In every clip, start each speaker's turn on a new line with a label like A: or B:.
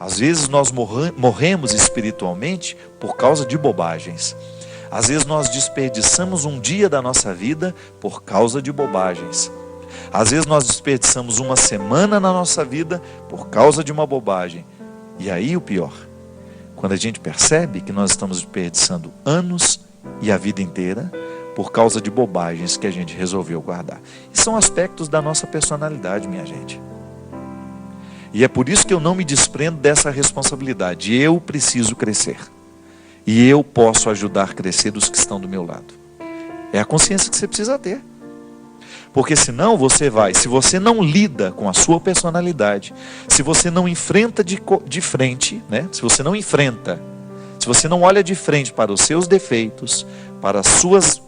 A: Às vezes nós morremos espiritualmente por causa de bobagens. Às vezes nós desperdiçamos um dia da nossa vida por causa de bobagens. Às vezes nós desperdiçamos uma semana na nossa vida por causa de uma bobagem. E aí o pior, quando a gente percebe que nós estamos desperdiçando anos e a vida inteira por causa de bobagens que a gente resolveu guardar. E são aspectos da nossa personalidade, minha gente. E é por isso que eu não me desprendo dessa responsabilidade. Eu preciso crescer. E eu posso ajudar a crescer os que estão do meu lado. É a consciência que você precisa ter. Porque senão você vai, se você não lida com a sua personalidade, se você não enfrenta de frente, né? Se você não enfrenta, se você não olha de frente para os seus defeitos, para as suas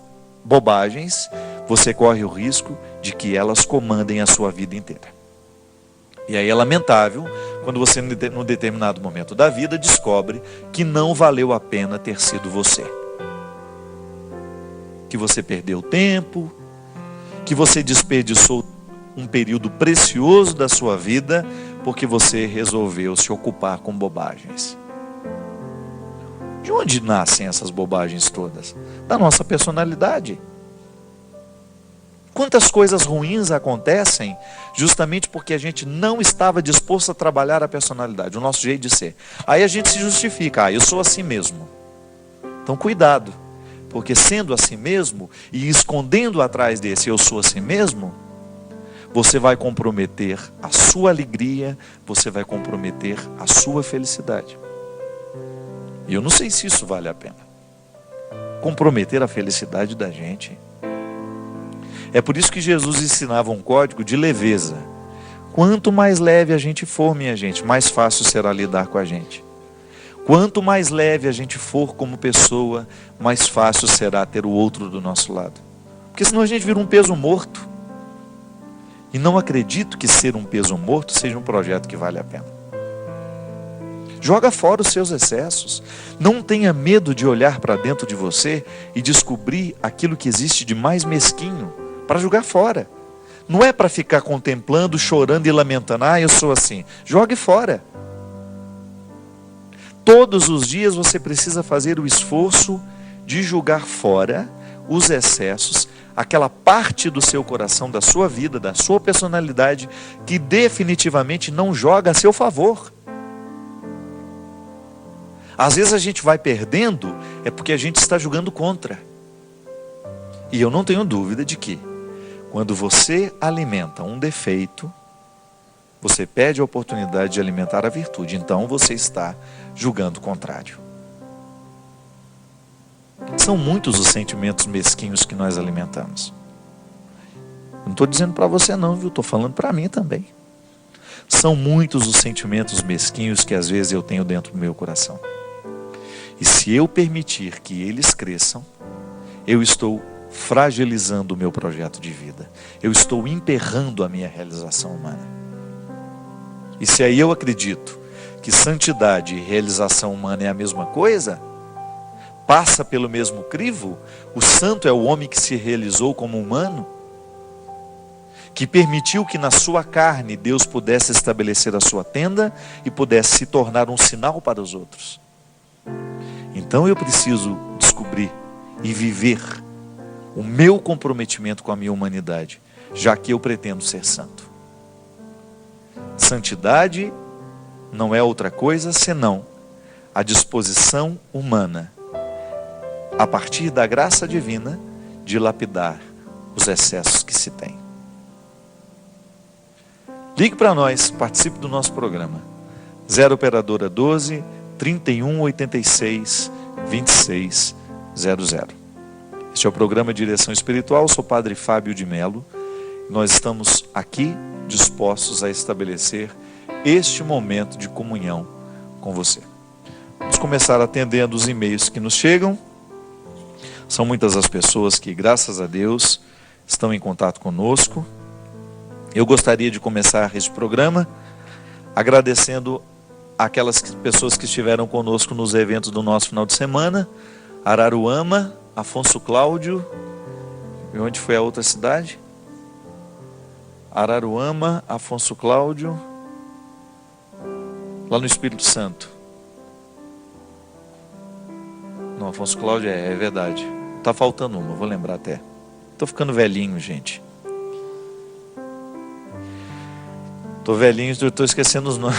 A: bobagens, você corre o risco de que elas comandem a sua vida inteira. E aí é lamentável quando você, num determinado momento da vida, descobre que não valeu a pena ter sido você. Que você perdeu tempo, que você desperdiçou um período precioso da sua vida, porque você resolveu se ocupar com bobagens. De onde nascem essas bobagens todas? Da nossa personalidade. Quantas coisas ruins acontecem justamente porque a gente não estava disposto a trabalhar a personalidade, o nosso jeito de ser. Aí a gente se justifica, eu sou assim mesmo. Então cuidado, porque sendo assim mesmo e escondendo atrás desse eu sou assim mesmo, você vai comprometer a sua alegria, você vai comprometer a sua felicidade. E eu não sei se isso vale a pena. Comprometer a felicidade da gente. É por isso que Jesus ensinava um código de leveza. Quanto mais leve a gente for, minha gente, mais fácil será lidar com a gente. Quanto mais leve a gente for como pessoa, mais fácil será ter o outro do nosso lado. Porque senão a gente vira um peso morto. E não acredito que ser um peso morto seja um projeto que vale a pena. Joga fora os seus excessos. Não tenha medo de olhar para dentro de você e descobrir aquilo que existe de mais mesquinho para jogar fora. Não é para ficar contemplando, chorando e lamentando. Eu sou assim. Jogue fora. Todos os dias você precisa fazer o esforço de jogar fora os excessos, aquela parte do seu coração, da sua vida, da sua personalidade, que definitivamente não joga a seu favor. Às vezes a gente vai perdendo, é porque a gente está jogando contra. E eu não tenho dúvida de que, quando você alimenta um defeito, você perde a oportunidade de alimentar a virtude. Então você está julgando o contrário. São muitos os sentimentos mesquinhos que nós alimentamos. Não estou dizendo para você não, viu? Estou falando para mim também. São muitos os sentimentos mesquinhos que às vezes eu tenho dentro do meu coração. E se eu permitir que eles cresçam, eu estou fragilizando o meu projeto de vida. Eu estou emperrando a minha realização humana. E se aí eu acredito que santidade e realização humana é a mesma coisa, passa pelo mesmo crivo, o santo é o homem que se realizou como humano, que permitiu que na sua carne Deus pudesse estabelecer a sua tenda e pudesse se tornar um sinal para os outros. Então eu preciso descobrir e viver o meu comprometimento com a minha humanidade, já que eu pretendo ser santo. Santidade não é outra coisa senão a disposição humana, a partir da graça divina, de lapidar os excessos que se tem. Ligue para nós, participe do nosso programa. 0 operadora 12 31 86 26 00. Este é o programa Direção Espiritual. Eu sou o Padre Fábio de Melo. Nós estamos aqui dispostos a estabelecer este momento de comunhão com você. Vamos começar atendendo os e-mails que nos chegam. São muitas as pessoas que, graças a Deus, estão em contato conosco. Eu gostaria de começar este programa agradecendo aquelas pessoas que estiveram conosco nos eventos do nosso final de semana. Araruama, Afonso Cláudio. E onde foi a outra cidade? Araruama, Afonso Cláudio. Lá no Espírito Santo. Não, Afonso Cláudio é verdade. Tá faltando uma, vou lembrar até. Tô ficando velhinho, gente. Tô velhinho, estou esquecendo os nomes.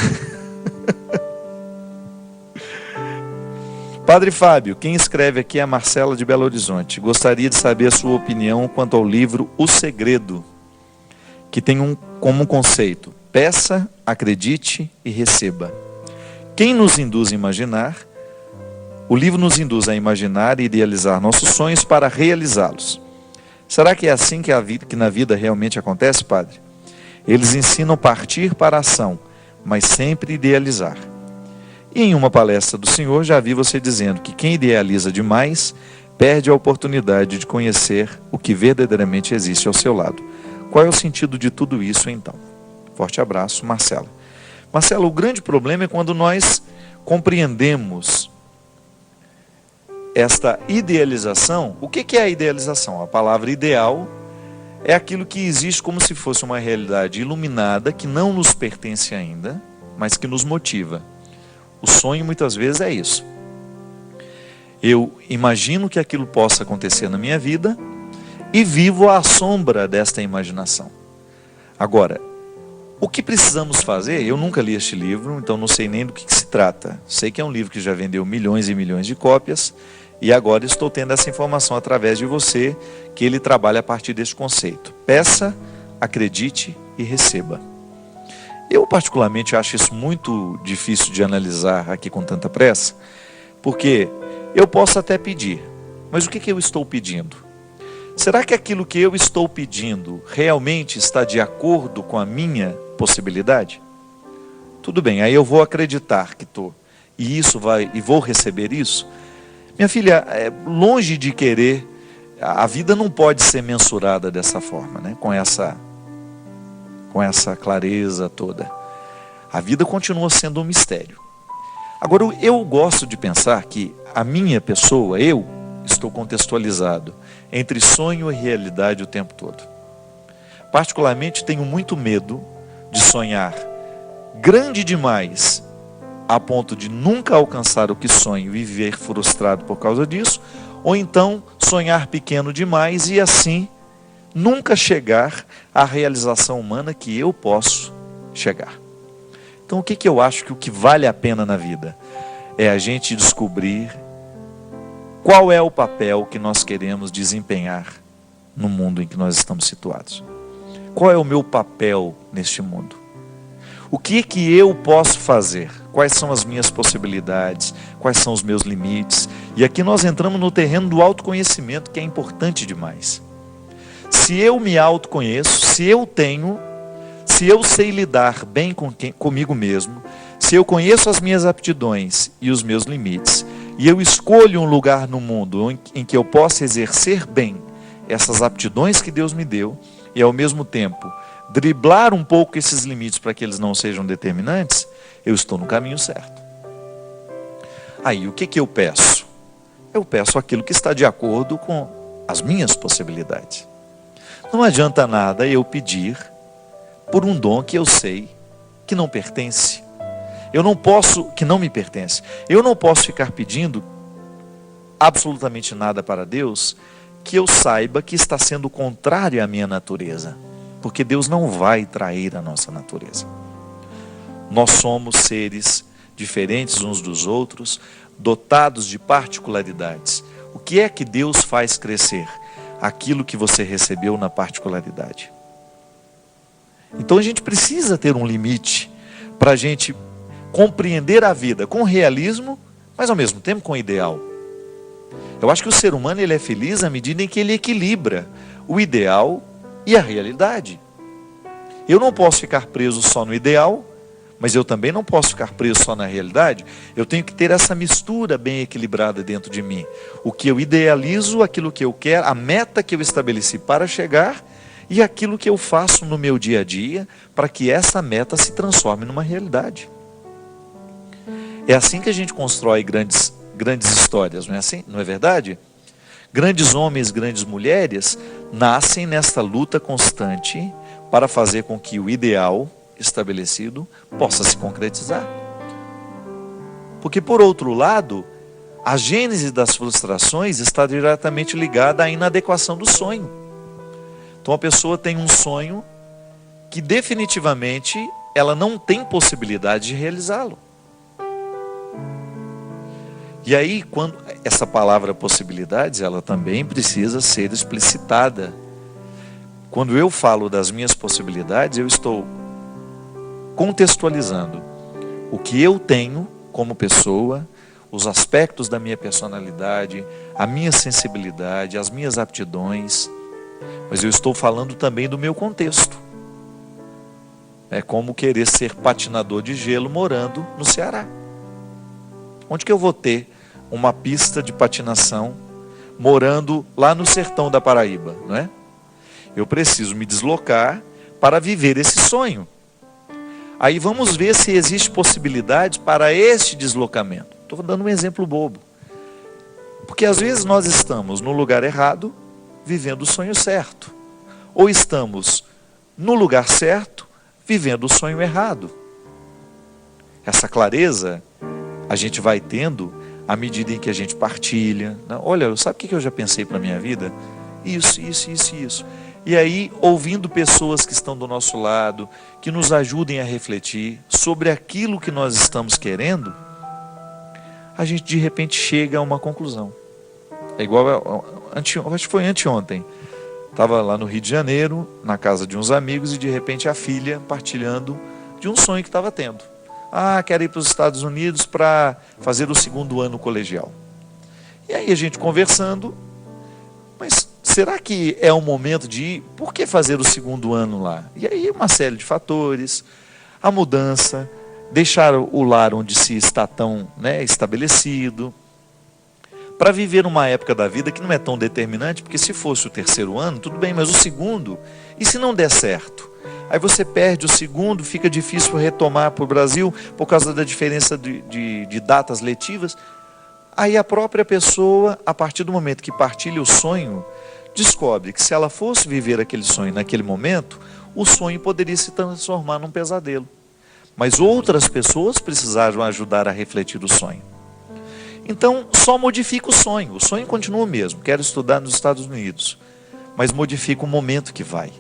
A: Padre Fábio, quem escreve aqui é a Marcela de Belo Horizonte. Gostaria de saber a sua opinião quanto ao livro O Segredo, que tem como conceito: peça, acredite e receba. Quem nos induz a imaginar? O livro nos induz a imaginar e idealizar nossos sonhos para realizá-los. Será que é assim que na vida realmente acontece, padre? Eles ensinam a partir para a ação, mas sempre idealizar. E em uma palestra do senhor, já vi você dizendo que quem idealiza demais perde a oportunidade de conhecer o que verdadeiramente existe ao seu lado. Qual é o sentido de tudo isso, então? Forte abraço, Marcela. Marcela, o grande problema é quando nós compreendemos esta idealização. O que é a idealização? A palavra ideal é aquilo que existe como se fosse uma realidade iluminada, que não nos pertence ainda, mas que nos motiva. O sonho muitas vezes é isso. Eu imagino que aquilo possa acontecer na minha vida e vivo à sombra desta imaginação. Agora, o que precisamos fazer? Eu nunca li este livro, então não sei nem do que se trata. Sei que é um livro que já vendeu milhões e milhões de cópias e agora estou tendo essa informação através de você, que ele trabalha a partir deste conceito. Peça, acredite e receba. Eu particularmente acho isso muito difícil de analisar aqui com tanta pressa, porque eu posso até pedir, mas o que eu estou pedindo? Será que aquilo que eu estou pedindo realmente está de acordo com a minha possibilidade? Tudo bem, aí eu vou acreditar que estou, e vou receber isso. Minha filha, longe de querer, a vida não pode ser mensurada dessa forma, né? Com essa clareza toda. A vida continua sendo um mistério. Agora, eu gosto de pensar que a minha pessoa, eu, estou contextualizado entre sonho e realidade o tempo todo. Particularmente, tenho muito medo de sonhar grande demais, a ponto de nunca alcançar o que sonho e viver frustrado por causa disso, ou então sonhar pequeno demais e assim nunca chegar à realização humana que eu posso chegar. Então o que eu acho que o que vale a pena na vida é a gente descobrir qual é o papel que nós queremos desempenhar no mundo em que nós estamos situados. Qual é o meu papel neste mundo? O que eu posso fazer? Quais são as minhas possibilidades? Quais são os meus limites? E aqui nós entramos no terreno do autoconhecimento, que é importante demais. Se eu me autoconheço, se eu sei lidar bem comigo mesmo, se eu conheço as minhas aptidões e os meus limites, e eu escolho um lugar no mundo em que eu possa exercer bem essas aptidões que Deus me deu, e ao mesmo tempo driblar um pouco esses limites para que eles não sejam determinantes, eu estou no caminho certo. Aí, o que eu peço? Eu peço aquilo que está de acordo com as minhas possibilidades. Não adianta nada eu pedir por um dom que eu sei que não pertence. Que não me pertence. Eu não posso ficar pedindo absolutamente nada para Deus que eu saiba que está sendo contrário à minha natureza. Porque Deus não vai trair a nossa natureza. Nós somos seres diferentes uns dos outros, dotados de particularidades. O que é que Deus faz crescer? Aquilo que você recebeu na particularidade. Então a gente precisa ter um limite para a gente compreender a vida com realismo, mas ao mesmo tempo com ideal. Eu acho que o ser humano ele é feliz à medida em que ele equilibra o ideal e a realidade. Eu não posso ficar preso só no ideal, mas eu também não posso ficar preso só na realidade. Eu tenho que ter essa mistura bem equilibrada dentro de mim. O que eu idealizo, aquilo que eu quero, a meta que eu estabeleci para chegar e aquilo que eu faço no meu dia a dia para que essa meta se transforme numa realidade. É assim que a gente constrói grandes histórias, não é assim? Não é verdade? Grandes homens, grandes mulheres nascem nesta luta constante para fazer com que o ideal estabelecido possa se concretizar. Porque, por outro lado, a gênese das frustrações está diretamente ligada à inadequação do sonho. Então a pessoa tem um sonho que definitivamente ela não tem possibilidade de realizá-lo. E aí, quando essa palavra possibilidades, ela também precisa ser explicitada. Quando eu falo das minhas possibilidades, eu estou contextualizando o que eu tenho como pessoa, os aspectos da minha personalidade, a minha sensibilidade, as minhas aptidões, mas eu estou falando também do meu contexto. É como querer ser patinador de gelo morando no Ceará. Onde que eu vou ter uma pista de patinação morando lá no sertão da Paraíba, não é? Eu preciso me deslocar para viver esse sonho. Aí vamos ver se existe possibilidade para este deslocamento. Estou dando um exemplo bobo. Porque às vezes nós estamos no lugar errado, vivendo o sonho certo. Ou estamos no lugar certo, vivendo o sonho errado. Essa clareza a gente vai tendo à medida em que a gente partilha. Olha, sabe o que eu já pensei para a minha vida? Isso. E aí, ouvindo pessoas que estão do nosso lado, que nos ajudem a refletir sobre aquilo que nós estamos querendo, a gente de repente chega a uma conclusão. É igual, acho que foi anteontem. Estava lá no Rio de Janeiro, na casa de uns amigos, e de repente a filha partilhando de um sonho que estava tendo. Quero ir para os Estados Unidos para fazer o 2º ano colegial. E aí a gente conversando, mas será que é o momento de ir? Por que fazer o 2º ano lá? E aí uma série de fatores, a mudança, deixar o lar onde se está tão estabelecido, para viver uma época da vida que não é tão determinante, porque se fosse o 3º ano, tudo bem, mas o 2º, e se não der certo? Aí você perde o 2º, fica difícil retomar para o Brasil, por causa da diferença de datas letivas. Aí a própria pessoa, a partir do momento que partilha o sonho, descobre que se ela fosse viver aquele sonho naquele momento, o sonho poderia se transformar num pesadelo. Mas outras pessoas precisaram ajudar a refletir o sonho. Então, só modifica o sonho continua o mesmo, quero estudar nos Estados Unidos, mas modifica o momento que vai.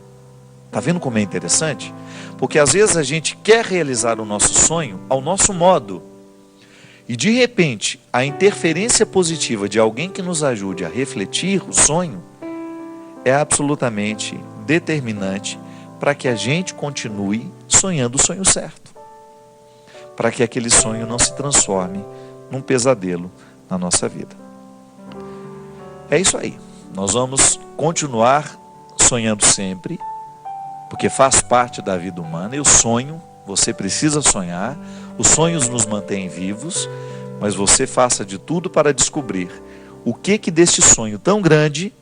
A: Está vendo como é interessante? Porque às vezes a gente quer realizar o nosso sonho ao nosso modo, e de repente, a interferência positiva de alguém que nos ajude a refletir o sonho, é absolutamente determinante para que a gente continue sonhando o sonho certo. Para que aquele sonho não se transforme num pesadelo na nossa vida. É isso aí. Nós vamos continuar sonhando sempre, porque faz parte da vida humana. Eu sonho, você precisa sonhar. Os sonhos nos mantêm vivos, mas você faça de tudo para descobrir o que deste sonho tão grande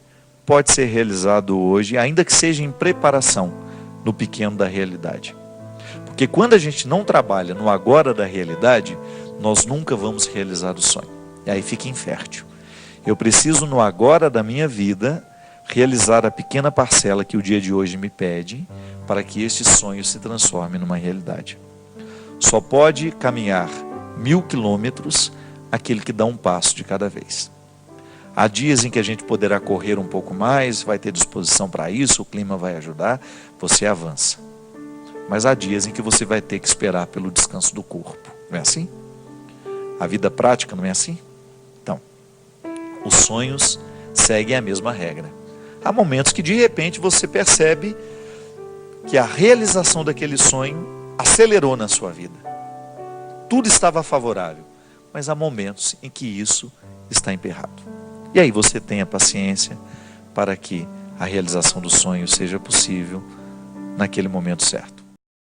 A: pode ser realizado hoje, ainda que seja em preparação no pequeno da realidade. Porque quando a gente não trabalha no agora da realidade, nós nunca vamos realizar o sonho. E aí fica infértil. Eu preciso no agora da minha vida realizar a pequena parcela que o dia de hoje me pede, para que este sonho se transforme numa realidade. Só pode caminhar 1000 quilômetros aquele que dá um passo de cada vez. Há dias em que a gente poderá correr um pouco mais, vai ter disposição para isso, o clima vai ajudar, você avança. Mas há dias em que você vai ter que esperar pelo descanso do corpo. Não é assim? A vida prática não é assim? Então, os sonhos seguem a mesma regra. Há momentos que de repente você percebe que a realização daquele sonho acelerou na sua vida. Tudo estava favorável, mas há momentos em que isso está emperrado. E aí você tenha paciência para que a realização do sonho seja possível naquele momento certo.